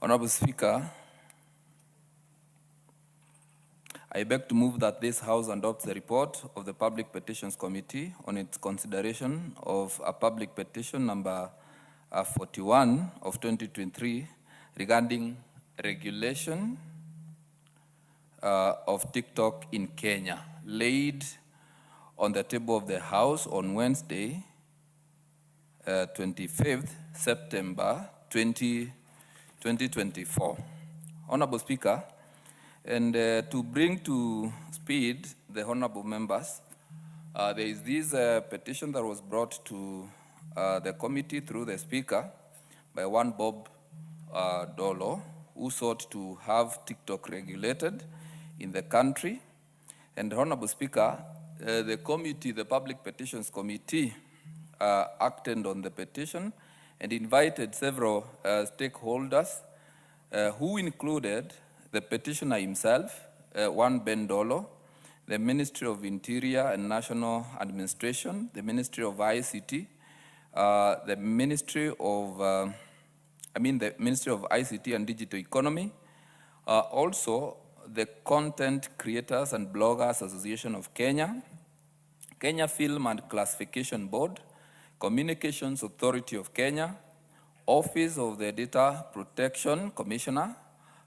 Honorable Speaker, I beg to move that this House adopts the report of the Public Petitions Committee on its consideration of a public petition number 41 of 2023 regarding regulation of TikTok in Kenya, laid on the table of the House on Wednesday, 25th September 2024. Honorable Speaker, and to bring to speed the honorable members, there is this petition that was brought to the committee through the Speaker by one Bob Dolo, who sought to have TikTok regulated in the country. And Honorable Speaker, the committee, the Public Petitions Committee, acted on the petition and invited several stakeholders who included the petitioner himself, one Ben Dolo, the Ministry of Interior and National Administration, the Ministry of ICT, the Ministry of ICT and Digital Economy, also the Content Creators and Bloggers Association of Kenya, Kenya Film and Classification Board, Communications Authority of Kenya, Office of the Data Protection Commissioner,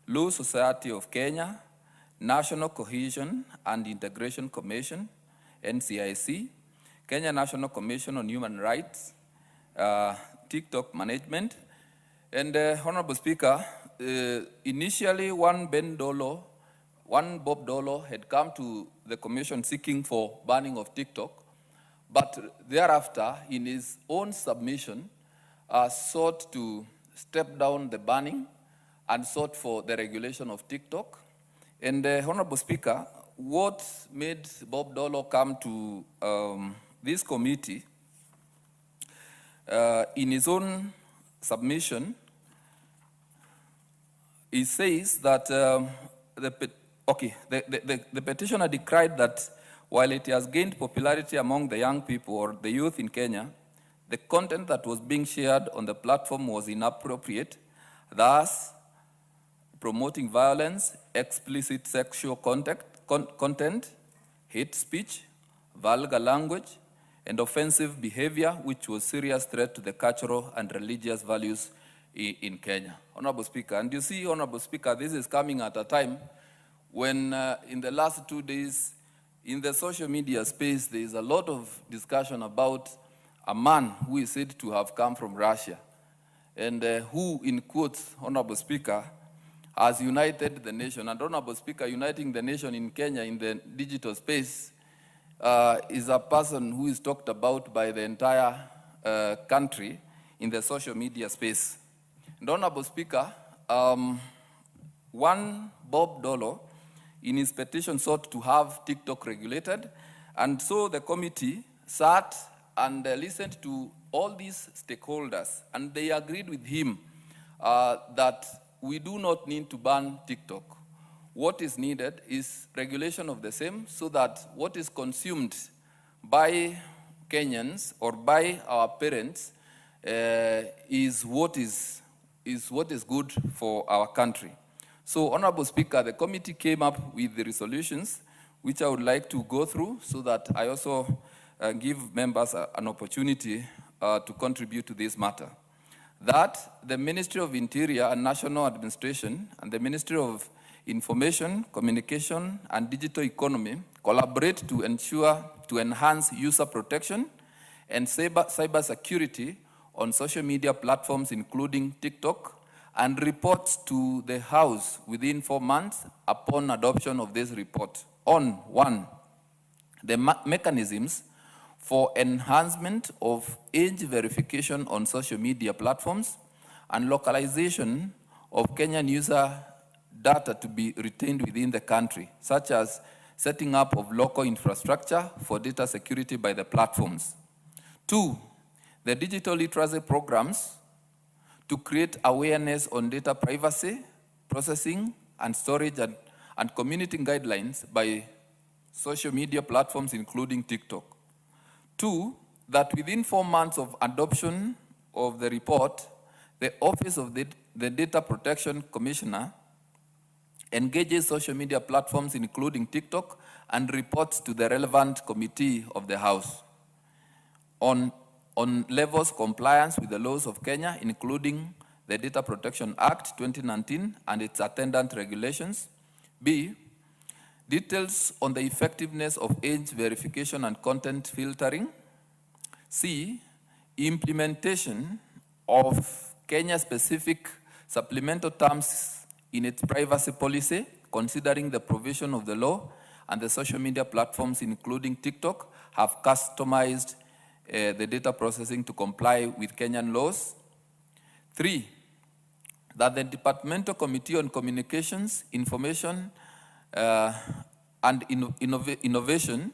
Law Society of Kenya, National Cohesion and Integration Commission, NCIC, Kenya National Commission on Human Rights, TikTok Management. And Honorable Speaker, initially one Bob Dolo had come to the commission seeking for banning of TikTok, but thereafter, in his own submission, sought to step down the banning and sought for the regulation of TikTok. And Honorable Speaker, what made Bob Dolo come to this committee, in his own submission, he says that the petitioner decried that while it has gained popularity among the young people or the youth in Kenya, the content that was being shared on the platform was inappropriate, thus promoting violence, explicit sexual content, hate speech, vulgar language, and offensive behavior, which was a serious threat to the cultural and religious values in Kenya. Honorable Speaker, and you see, Honorable Speaker, this is coming at a time when in the last 2 days, in the social media space, there is a lot of discussion about a man who is said to have come from Russia and who, in quotes, Honorable Speaker, has united the nation. And Honorable Speaker, uniting the nation in Kenya in the digital space is a person who is talked about by the entire country in the social media space. And Honorable Speaker, one Bob Dolo, in his petition, sought to have TikTok regulated. And so the committee sat and listened to all these stakeholders, and they agreed with him that we do not need to ban TikTok. What is needed is regulation of the same so that what is consumed by Kenyans or by our parents is what is good for our country. So, Honorable Speaker, the committee came up with the resolutions, which I would like to go through so that I also give members an opportunity to contribute to this matter. That the Ministry of Interior and National Administration and the Ministry of Information, Communication and Digital Economy collaborate to enhance user protection and cyber security on social media platforms, including TikTok, and reports to the House within 4 months upon adoption of this report on, one, the mechanisms for enhancement of age verification on social media platforms and localization of Kenyan user data to be retained within the country, such as setting up of local infrastructure for data security by the platforms. Two, the digital literacy programs to create awareness on data privacy, processing, and storage, and community guidelines by social media platforms, including TikTok. Two, that within 4 months of adoption of the report, The Office of the Data Protection Commissioner engages social media platforms, including TikTok, and reports to the relevant committee of the House on levels compliance with the laws of Kenya, including the Data Protection Act 2019 and its attendant regulations. B, details on the effectiveness of age verification and content filtering. C, implementation of Kenya-specific supplemental terms in its privacy policy, considering the provision of the law and the social media platforms, including TikTok, have customized the data processing to comply with Kenyan laws. 3, that the Departmental Committee on Communications, Information, and Innovation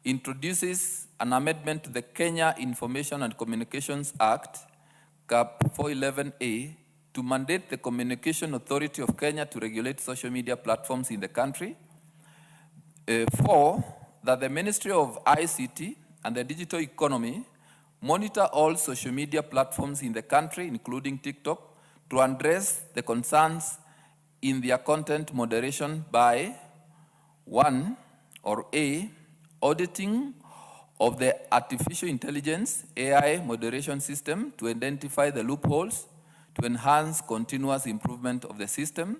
introduces an amendment to the Kenya Information and Communications Act, CAP 411A, to mandate the Communication Authority of Kenya to regulate social media platforms in the country. 4, that the Ministry of ICT and the Digital Economy monitor all social media platforms in the country, including TikTok, to address the concerns in their content moderation by 1, or A, auditing of the artificial intelligence AI moderation system to identify the loopholes to enhance continuous improvement of the system.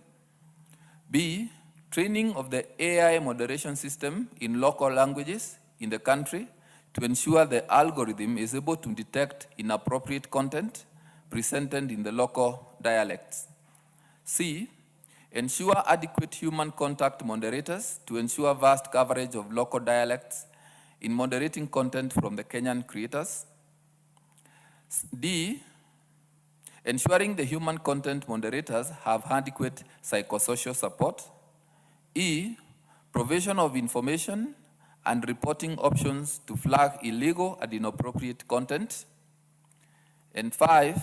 B, training of the AI moderation system in local languages in the country to ensure the algorithm is able to detect inappropriate content presented in the local dialects. C, ensure adequate human contact moderators to ensure vast coverage of local dialects in moderating content from the Kenyan creators. D, ensuring the human content moderators have adequate psychosocial support. E, provision of information and reporting options to flag illegal and inappropriate content. And 5,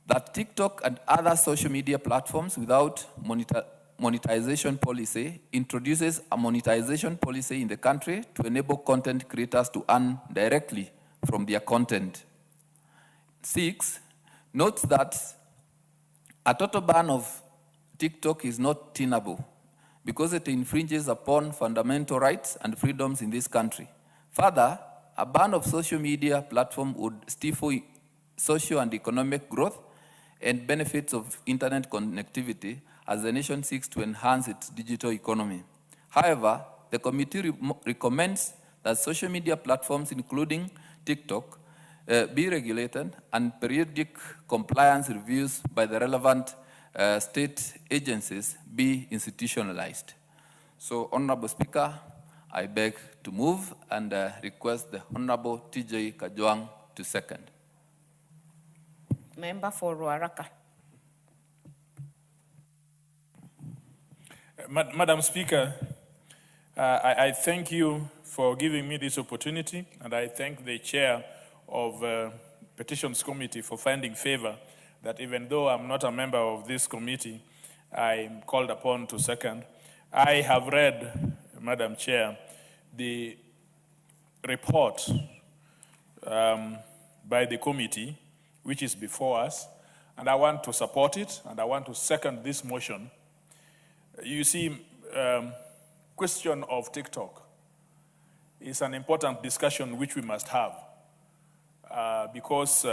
that TikTok and other social media platforms without monetization policy introduces a monetization policy in the country to enable content creators to earn directly from their content. 6, notes that a total ban of TikTok is not tenable because it infringes upon fundamental rights and freedoms in this country. Further, a ban of social media platform would stifle social and economic growth and benefits of internet connectivity as the nation seeks to enhance its digital economy. However, the committee recommends that social media platforms, including TikTok, be regulated and periodic compliance reviews by the relevant state agencies be institutionalized. So, Honorable Speaker, I beg to move and request the Honorable TJ Kajwang to second. Member for Ruaraka. Madam Speaker, I thank you for giving me this opportunity, and I thank the chair of Petitions Committee for finding favor that even though I'm not a member of this committee, I'm called upon to second. I have read, Madam Chair, the report by the committee, which is before us, and I want to support it, and I want to second this motion. You see, question of TikTok is an important discussion which we must have because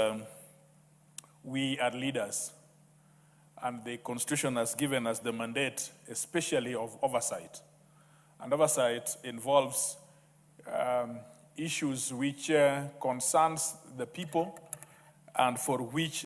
we are leaders, and the Constitution has given us the mandate, especially of oversight. And oversight involves issues which concerns the people and for which